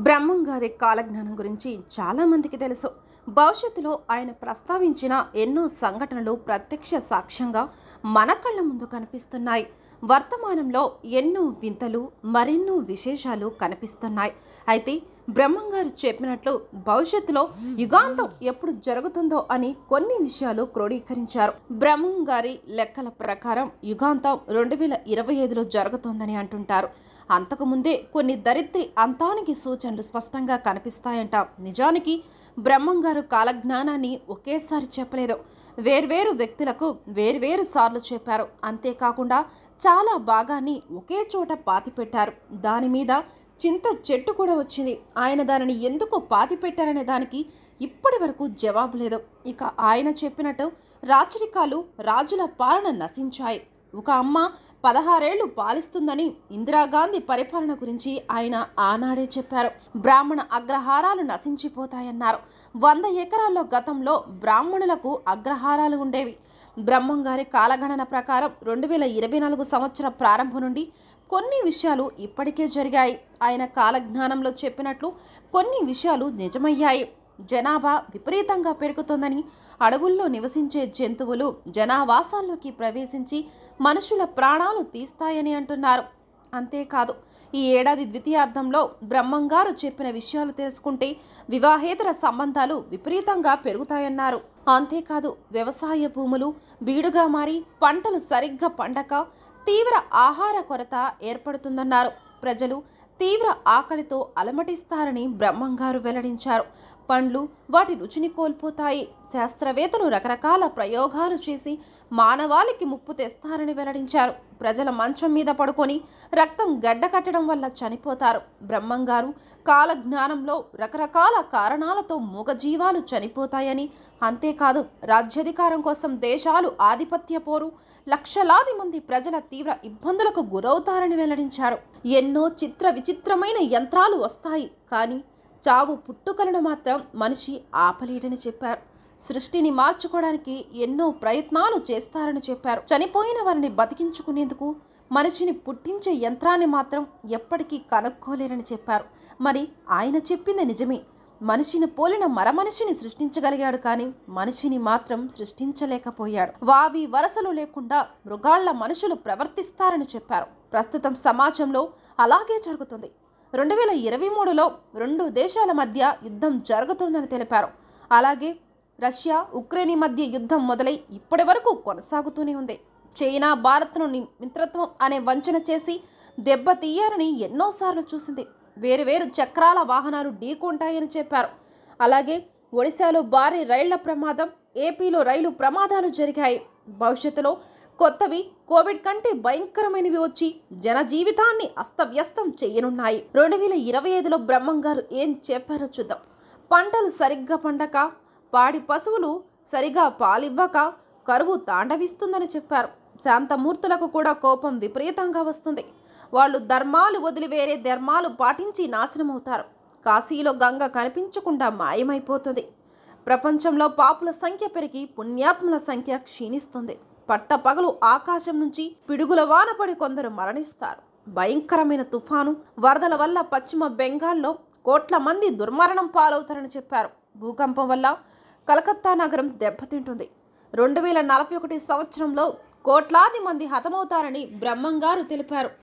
బ్రహ్మం గారి కాలజ్ఞానం గురించి చాలా మందికి తెలుసు. భవిష్యత్తులో ఆయన ప్రస్తావించిన ఎన్నో సంఘటనలు ప్రత్యక్ష సాక్ష్యంగా మన కళ్ళ ముందు కనిపిస్తున్నాయి. వర్తమానంలో ఎన్నో వింతలు, మరెన్నో విశేషాలు కనిపిస్తున్నాయి. అయితే బ్రహ్మం గారు చెప్పినట్లు భవిష్యత్తులో యుగాంతం ఎప్పుడు జరుగుతుందో అని కొన్ని విషయాలు క్రోడీకరించారు. బ్రహ్మం గారి లెక్కల ప్రకారం యుగాంతం 2025లో జరుగుతుందని అంటుంటారు. అంతకుముందే కొన్ని దరిద్రి అంతానికి సూచనలు స్పష్టంగా కనిపిస్తాయంట. నిజానికి బ్రహ్మం గారు కాలజ్ఞానాన్ని ఒకేసారి చెప్పలేదు, వేర్వేరు వ్యక్తులకు వేర్వేరు సార్లు చెప్పారు. అంతేకాకుండా చాలా భాగాన్ని ఒకే చోట పాతిపెట్టారు. దాని మీద చింత చెట్టు కూడా వచ్చింది. ఆయన దానిని ఎందుకు పాతిపెట్టారనే దానికి ఇప్పటి వరకు జవాబు లేదు. ఇక ఆయన చెప్పినట్టు రాచరికాలు, రాజుల పాలన నశించాయి. ఒక అమ్మ 16 ఏళ్లు పాలిస్తుందని ఇందిరాగాంధీ పరిపాలన గురించి ఆయన ఆనాడే చెప్పారు. బ్రాహ్మణ అగ్రహారాలు నశించిపోతాయన్నారు. 100 ఎకరాల్లో గతంలో బ్రాహ్మణులకు అగ్రహారాలు ఉండేవి. బ్రహ్మం గారి కాలగణన ప్రకారం 2024 సంవత్సర ప్రారంభం నుండి కొన్ని విషయాలు ఇప్పటికే జరిగాయి. ఆయన కాలజ్ఞానంలో చెప్పినట్లు కొన్ని విషయాలు నిజమయ్యాయి. జనాభా విపరీతంగా పెరుగుతోందని, అడవుల్లో నివసించే జంతువులు జనావాసాల్లోకి ప్రవేశించి మనుషుల ప్రాణాలు తీస్తాయని అంటున్నారు. అంతేకాదు, ఈ ఏడాది ద్వితీయార్థంలో బ్రహ్మం గారు చెప్పిన విషయాలు తెలుసుకుంటే వివాహేతర సంబంధాలు విపరీతంగా పెరుగుతాయన్నారు. అంతేకాదు, వ్యవసాయ భూములు బీడుగా మారి పంటలు సరిగ్గా పండక తీవ్ర ఆహార కొరత ఏర్పడుతుందన్నారు. ప్రజలు తీవ్ర ఆకలితో అలమటిస్తారని బ్రహ్మం గారు వెల్లడించారు. పండ్లు వాటి రుచిని కోల్పోతాయి. శాస్త్రవేత్తలు రకరకాల ప్రయోగాలు చేసి మానవాళికి ముప్పు తెస్తారని వెల్లడించారు. ప్రజల మంచం మీద పడుకొని రక్తం గడ్డకట్టడం వల్ల చనిపోతారు. బ్రహ్మం గారు కాలజ్ఞానంలో రకరకాల కారణాలతో మూగజీవాలు చనిపోతాయని, అంతేకాదు రాజ్యాధికారం కోసం దేశాలు ఆధిపత్య పోరు, లక్షలాది మంది ప్రజల తీవ్ర ఇబ్బందులకు గురవుతారని వెల్లడించారు. ఎన్నో చిత్ర విచిత్రమైన యంత్రాలు వస్తాయి, కానీ చావు పుట్టుకలను మాత్రం మనిషి ఆపలేడని చెప్పారు. సృష్టిని మార్చుకోవడానికి ఎన్నో ప్రయత్నాలు చేస్తారని చెప్పారు. చనిపోయిన వారిని బతికించుకునేందుకు మనిషిని పుట్టించే యంత్రాన్ని మాత్రం ఎప్పటికీ కనుక్కోలేరని చెప్పారు. మరి ఆయన చెప్పింది నిజమే. మనిషిని పోలిన మరమనిషిని సృష్టించగలిగాడు, కానీ మనిషిని మాత్రం సృష్టించలేకపోయాడు. వావి వరసలు లేకుండా మృగాళ్ల మనుషులు ప్రవర్తిస్తారని చెప్పారు. ప్రస్తుతం సమాజంలో అలాగే జరుగుతుంది. 2023లో 2 దేశాల మధ్య యుద్ధం జరుగుతుందని తెలిపారు. అలాగే రష్యా, ఉక్రెయిన్ మధ్య యుద్ధం మొదలై ఇప్పటి వరకు కొనసాగుతూనే ఉంది. చైనా భారత్ను మిత్రత్వం అనే వంచన చేసి దెబ్బతీయాలని ఎన్నోసార్లు చూసింది. వేరువేరు చక్రాల వాహనాలు ఢీకొంటాయని చెప్పారు. అలాగే ఒడిశాలో భారీ రైళ్ల ప్రమాదం, ఏపీలో రైలు ప్రమాదాలు జరిగాయి. భవిష్యత్తులో కొత్తవి కోవిడ్ కంటే భయంకరమైనవి వచ్చి జనజీవితాన్ని అస్తవ్యస్తం చేయనున్నాయి. 2025లో బ్రహ్మం గారు ఏం చెప్పారో చూద్దాం. పంటలు సరిగ్గా పండక, పాడి పశువులు సరిగా పాలివ్వక కరువు తాండవిస్తుందని చెప్పారు. శాంతమూర్తులకు కూడా కోపం విపరీతంగా వస్తుంది. వాళ్ళు ధర్మాలు వదిలి వేరే ధర్మాలు పాటించి నాశనమవుతారు. కాశీలో గంగ కనిపించకుండా మాయమైపోతుంది. ప్రపంచంలో పాపుల సంఖ్య పెరిగి పుణ్యాత్ముల సంఖ్య క్షీణిస్తుంది. పట్టపగలు ఆకాశం నుంచి పిడుగుల వానపడి కొందరు మరణిస్తారు. భయంకరమైన తుఫాను, వరదల వల్ల పశ్చిమ బెంగాల్లో కోట్ల మంది దుర్మరణం పాలవుతారని చెప్పారు. భూకంపం వల్ల కలకత్తా నగరం దెబ్బతింటుంది. 2041 సంవత్సరంలో కోట్లాది మంది హతమవుతారని బ్రహ్మం గారు తెలిపారు.